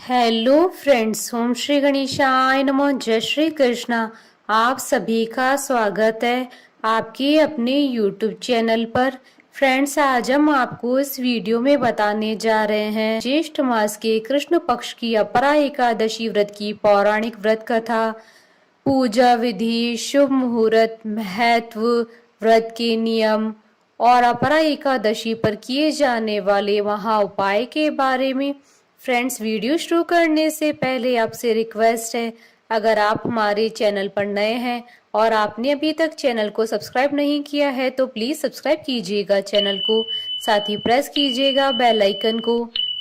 Hello friends, ओम श्री गणेशाय नमः। जय श्री कृष्णा। आप सभी का स्वागत है आपके अपने यूट्यूब चैनल पर। फ्रेंड्स, आज हम आपको इस वीडियो में बताने जा रहे हैं ज्येष्ठ मास के कृष्ण पक्ष की अपरा एकादशी व्रत की पौराणिक व्रत कथा, पूजा विधि, शुभ मुहूर्त, महत्व, व्रत के नियम और अपरा एकादशी पर किए जाने वाले महा उपाय के बारे में। फ्रेंड्स, वीडियो शुरू करने से पहले आपसे रिक्वेस्ट है, अगर आप हमारे चैनल पर नए हैं और आपने अभी तक चैनल को सब्सक्राइब नहीं किया है तो प्लीज सब्सक्राइब कीजिएगा चैनल को, साथ ही प्रेस कीजिएगा बेल आइकन को,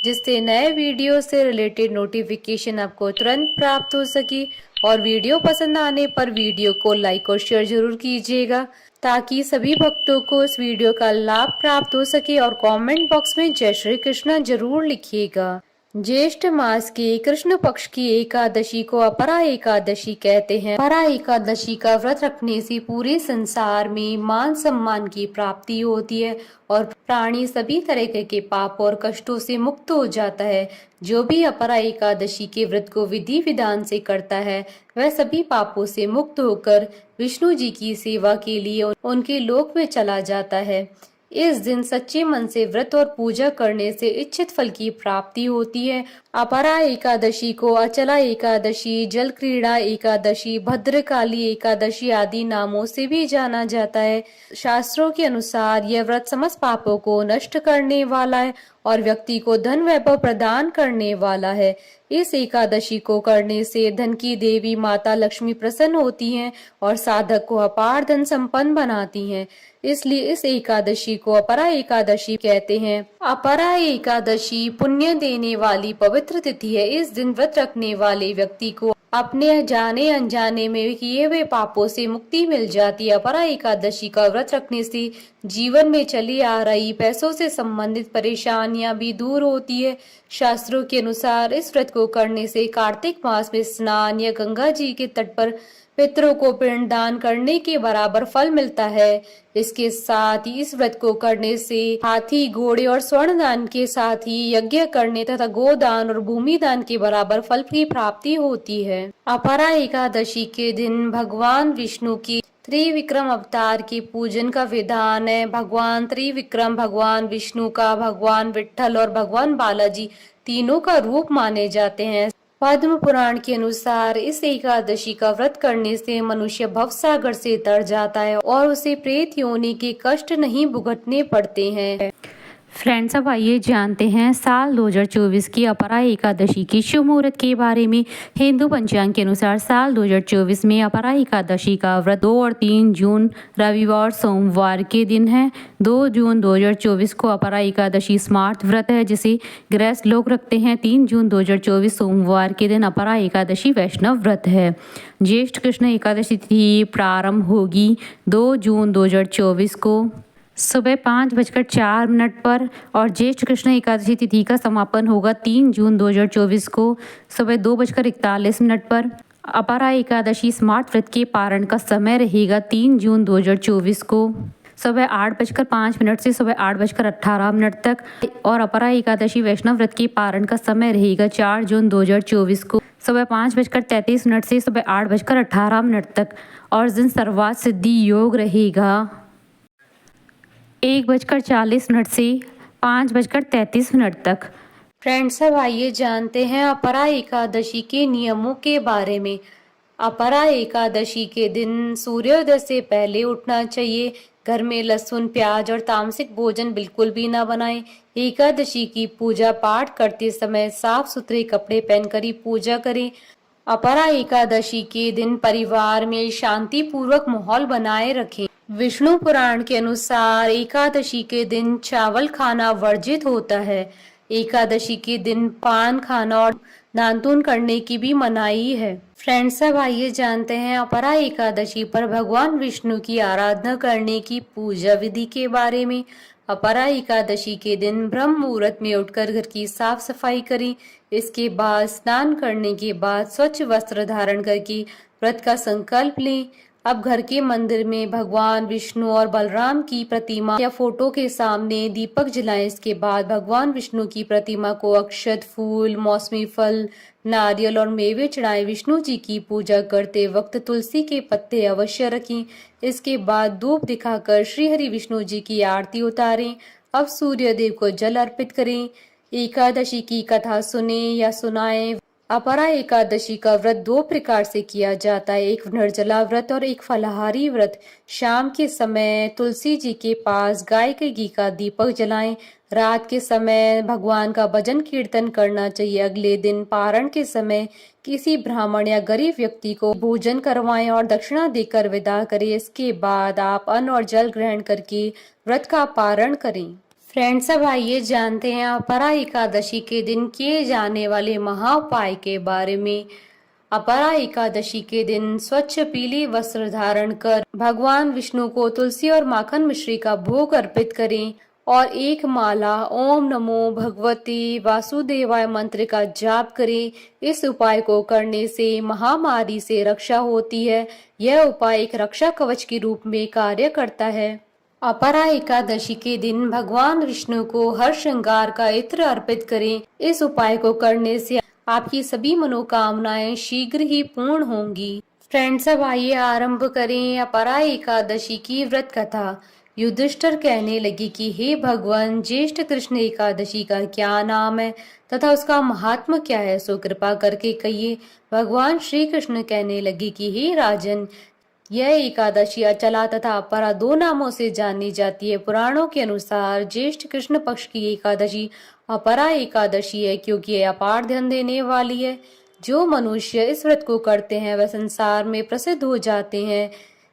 जिससे नए वीडियो से रिलेटेड नोटिफिकेशन आपको तुरंत प्राप्त हो सके। और वीडियो पसंद आने पर वीडियो को लाइक और शेयर जरूर कीजिएगा, ताकि सभी भक्तों को इस वीडियो का लाभ प्राप्त हो सके। और कमेंट बॉक्स में जय श्री कृष्णा जरूर लिखिएगा। ज्येष्ठ मास के कृष्ण पक्ष की एकादशी को अपरा एकादशी कहते हैं। अपरा एकादशी का व्रत रखने से पूरे संसार में मान सम्मान की प्राप्ति होती है और प्राणी सभी तरह के पाप और कष्टों से मुक्त हो जाता है। जो भी अपरा एकादशी के व्रत को विधि विधान से करता है वह सभी पापों से मुक्त होकर विष्णु जी की सेवा के लिए उनके लोक में चला जाता है। इस दिन सच्चे मन से व्रत और पूजा करने से इच्छित फल की प्राप्ति होती है। अपरा एकादशी को अचला एकादशी, जल क्रीड़ा एकादशी, भद्रकाली एकादशी आदि नामों से भी जाना जाता है। शास्त्रों के अनुसार यह व्रत समस्त पापों को नष्ट करने वाला है और व्यक्ति को धन वैभव प्रदान करने वाला है। इस एकादशी को करने से धन की देवी माता लक्ष्मी प्रसन्न होती हैं और साधक को अपार धन संपन्न बनाती हैं। इसलिए इस एकादशी को अपरा एकादशी कहते हैं। अपरा एकादशी पुण्य देने वाली पवित्र तिथि है। इस दिन व्रत रखने वाले व्यक्ति को अपने जाने अनजाने में किए हुए पापों से मुक्ति मिल जाती है। अपरा एकादशी का व्रत रखने से जीवन में चली आ रही पैसों से संबंधित परेशानियां भी दूर होती है। शास्त्रों के अनुसार इस व्रत को करने से कार्तिक मास में स्नान या गंगा जी के तट पर पितरों को पिंड दान करने के बराबर फल मिलता है। इसके साथ ही इस व्रत को करने से हाथी, घोड़े और स्वर्ण दान के साथ ही यज्ञ करने तथा गोदान और भूमि दान के बराबर फल की प्राप्ति होती है। अपरा एकादशी के दिन भगवान विष्णु की त्रिविक्रम अवतार के पूजन का विधान है। भगवान त्रिविक्रम भगवान विष्णु का भगवान विट्ठल और भगवान बालाजी तीनों का रूप माने जाते हैं। पद्म पुराण के अनुसार इस एकादशी का व्रत करने से मनुष्य भवसागर से तर जाता है और उसे प्रेत योनि के कष्ट नहीं भुगतने पड़ते हैं। फ्रेंड्स, अब आइए जानते हैं साल 2024 की अपरा एकादशी के शुभ मुहूर्त के बारे में। हिंदू पंचांग के अनुसार साल 2024 में अपरा एकादशी का व्रत 2 और 3 जून रविवार सोमवार के दिन है। 2 जून 2024 को अपरा एकादशी स्मार्त व्रत है, जिसे गृहस्थ लोग रखते हैं। 3 जून 2024 सोमवार के दिन अपरा एकादशी वैष्णव व्रत है। ज्येष्ठ कृष्ण एकादशी तिथि प्रारंभ होगी 2 जून 2024 को सुबह 5:04 पर और ज्येष्ठ कृष्ण एकादशी तिथि का समापन होगा 3 जून 2024 को सुबह 2:41 पर। अपरा एकादशी स्मार्त व्रत के पारण का समय रहेगा 3 जून 2024 को सुबह 8:05 से सुबह 8:18 तक और अपरा एकादशी वैष्णव व्रत के पारण का समय रहेगा 4 जून 2024 को सुबह 5:33 से सुबह 8:18 तक। और दिन सर्वात सिद्धि योग रहेगा 1:40 से 5:33 तक। फ्रेंड्स, अब आइए जानते हैं अपरा एकादशी के नियमों के बारे में। अपरा एकादशी के दिन सूर्योदय से पहले उठना चाहिए। घर में लहसुन, प्याज और तामसिक भोजन बिल्कुल भी ना बनाएं। एकादशी की पूजा पाठ करते समय साफ सुथरे कपड़े पहनकर ही पूजा करें। अपरा एकादशी के दिन परिवार में शांति पूर्वक माहौल बनाए रखें। विष्णु पुराण के अनुसार एकादशी के दिन चावल खाना वर्जित होता है। एकादशी के दिन पान खाना और दातून करने की भी मनाही है। फ्रेंड्स, अब आइए जानते हैं अपरा एकादशी पर भगवान विष्णु की आराधना करने की पूजा विधि के बारे में। अपरा एकादशी के दिन ब्रह्म मुहूर्त में उठकर घर की साफ सफाई करें। इसके बाद स्नान करने के बाद स्वच्छ वस्त्र धारण करके व्रत का संकल्प लें। अब घर के मंदिर में भगवान विष्णु और बलराम की प्रतिमा या फोटो के सामने दीपक जलाएं। इसके बाद भगवान विष्णु की प्रतिमा को अक्षत, फूल, मौसमी फल, नारियल और मेवे चढ़ाएं। विष्णु जी की पूजा करते वक्त तुलसी के पत्ते अवश्य रखें। इसके बाद धूप दिखाकर श्री हरि विष्णु जी की आरती उतारें। अब सूर्य देव को जल अर्पित करें। एकादशी की कथा सुने या सुनाएं। अपरा एकादशी का व्रत दो प्रकार से किया जाता है, एक निर्जला व्रत और एक फलाहारी व्रत। शाम के समय तुलसी जी के पास गाय के घी का दीपक जलाएं। रात के समय भगवान का भजन कीर्तन करना चाहिए। अगले दिन पारण के समय किसी ब्राह्मण या गरीब व्यक्ति को भोजन करवाएं और दक्षिणा देकर विदा करें। इसके बाद आप अन्न और जल ग्रहण करके व्रत का पारण करें। फ्रेंड्स, अब आइए जानते हैं अपरा एकादशी के दिन किए जाने वाले महाउपाय के बारे में। अपरा एकादशी के दिन स्वच्छ पीले वस्त्र धारण कर भगवान विष्णु को तुलसी और माखन मिश्री का भोग अर्पित करें और एक माला ओम नमो भगवते वासुदेवाय मंत्र का जाप करें। इस उपाय को करने से महामारी से रक्षा होती है। यह उपाय एक रक्षा कवच के रूप में कार्य करता है। अपरा एकादशी के दिन भगवान विष्णु को हर श्रृंगार का इत्र अर्पित करें। इस उपाय को करने से आपकी सभी मनोकामनाएं शीघ्र ही पूर्ण होंगी। फ्रेंड्स, अब आइए आरंभ करें अपरा एकादशी की व्रत कथा। युधिष्ठिर कहने लगे कि हे भगवान, ज्येष्ठ कृष्ण एकादशी का क्या नाम है तथा उसका महात्म क्या है, सो कृपा करके कहिए। भगवान श्री कृष्ण कहने लगे कि हे राजन, यह एकादशी अचला तथा अपरा दो नामों से जानी जाती है। पुराणों के अनुसार ज्येष्ठ कृष्ण पक्ष की एकादशी अपरा एकादशी है, क्योंकि यह अपार धन देने वाली है। जो मनुष्य इस व्रत को करते हैं वह संसार में प्रसिद्ध हो जाते हैं।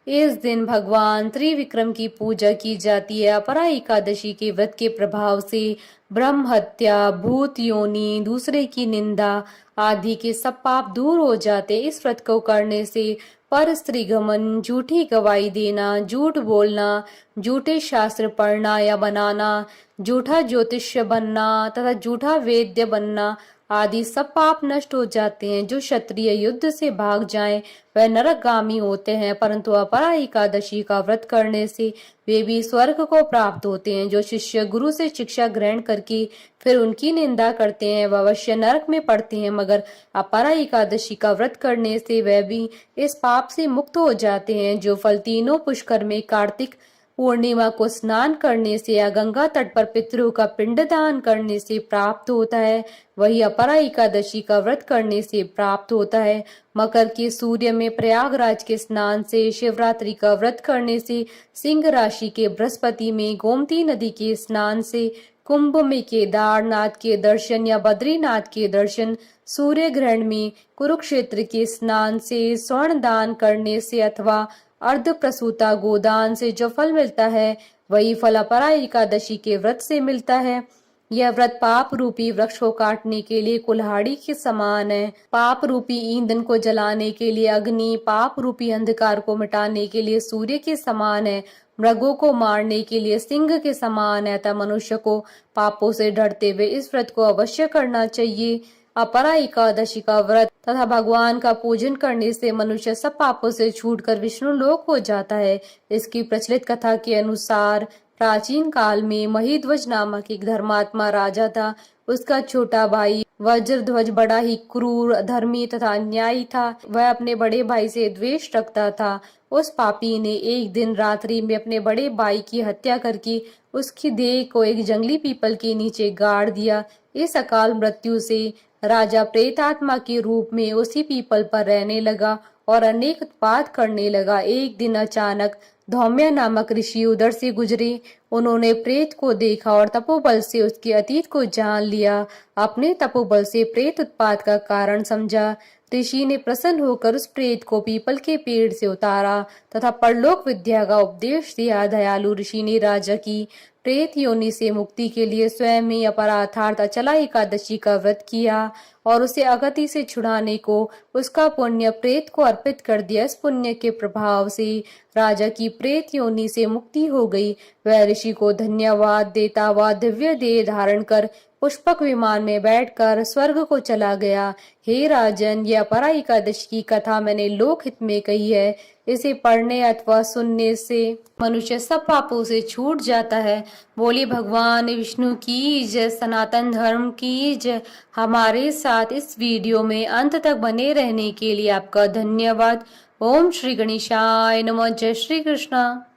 इस दिन भगवान त्रिविक्रम की पूजा की जाती है। अपरा एकादशी के व्रत के प्रभाव से ब्रह्म हत्या, भूत योनि, दूसरे की निंदा आदि के सब पाप दूर हो जाते। इस व्रत को करने से पर स्त्री गमन, झूठी गवाही देना, झूठ बोलना, झूठे शास्त्र पढ़ना या बनाना, झूठा ज्योतिष्य बनना तथा झूठा वैद्य बनना आदि सब पाप नष्ट हो जाते हैं। जो क्षत्रिय युद्ध से भाग जाएं वह नरकगामी होते हैं, परंतु अपरा एकादशी का व्रत करने से वे भी स्वर्ग को प्राप्त होते हैं। जो शिष्य गुरु से शिक्षा ग्रहण करके फिर उनकी निंदा करते हैं वह अवश्य नरक में पड़ते हैं, मगर अपरा एकादशी का व्रत करने से वह भी इस पाप से मुक्त हो जाते हैं। जो फल तीनों पुष्कर में कार्तिक पूर्णिमा को स्नान करने से या गंगा तट पर पितरों का पिंडदान करने से प्राप्त होता है, वही अपरा एकादशी का व्रत करने से प्राप्त होता है। मकर के सूर्य में प्रयागराज के स्नान से, शिवरात्रि का व्रत करने से, सिंह राशि के बृहस्पति में गोमती नदी के स्नान से, कुंभ में केदारनाथ के दर्शन या बद्रीनाथ के दर्शन, सूर्य ग्रहण में कुरुक्षेत्र के स्नान से, स्वर्ण दान करने से अथवा अर्ध प्रसूता गोदान से जो फल मिलता है वही फल अपरा एकादशी के व्रत से मिलता है। यह व्रत पाप रूपी वृक्ष को काटने के लिए कुल्हाड़ी के समान है। पाप रूपी ईंधन को जलाने के लिए अग्नि, पाप रूपी अंधकार को मिटाने के लिए सूर्य के समान है, मृगों को मारने के लिए सिंह के समान है। अतः मनुष्य को पापों से डरते हुए इस व्रत को अवश्य करना चाहिए। अपरा एकादशी का व्रत तथा भगवान का पूजन करने से मनुष्य सब पापों से छूटकर विष्णु लोक हो जाता है। इसकी प्रचलित कथा के अनुसार प्राचीन काल में महिध्वज नामक एक धर्मात्मा राजा था। उसका छोटा भाई वज्रध्वज बड़ा ही क्रूर, अधर्मी तथा अन्यायी था। वह अपने बड़े भाई से द्वेष रखता था। उस पापी ने एक दिन रात्रि में अपने बड़े भाई की हत्या करके उसकी देह को एक जंगली पीपल के नीचे गाड़ दिया। इस अकाल मृत्यु से राजा प्रेतात्मा के रूप में उसी पीपल पर रहने लगा और अनेक उत्पात करने लगा। एक दिन अचानक धौम्य नामक ऋषि उधर से गुजरे। उन्होंने प्रेत को देखा और तपोबल से उसके अतीत को जान लिया। अपने तपोबल से प्रेत उत्पात का कारण समझा। ऋषि ने प्रसन्न होकर उस प्रेत को पीपल के पेड़ से उतारा तथा परलोक विद्या का उपदेश दिया। दयालु ऋषि ने राजा की प्रेत योनि से मुक्ति के लिए स्वयं ही अपरा अर्थात अचला एकादशी का व्रत किया और उसे अगति से छुड़ाने को उसका पुण्य प्रेत को अर्पित कर दिया। इस पुण्य के प्रभाव से राजा की प्रेत योनि से मुक्ति हो गई। वह ऋषि को धन्यवाद देता हुआ दिव्य देह धारण कर पुष्पक विमान में बैठकर स्वर्ग को चला गया। हे राजन, यह अपरा एकादशी की कथा मैंने लोकहित में कही है। इसे पढ़ने अथवा सुनने से मनुष्य सब पापों से छूट जाता है। बोली भगवान विष्णु की जय, सनातन धर्म की जय। हमारे साथ इस वीडियो में अंत तक बने रहने के लिए आपका धन्यवाद। ओम श्री गणेशाय नमः। जय श्री कृष्णा।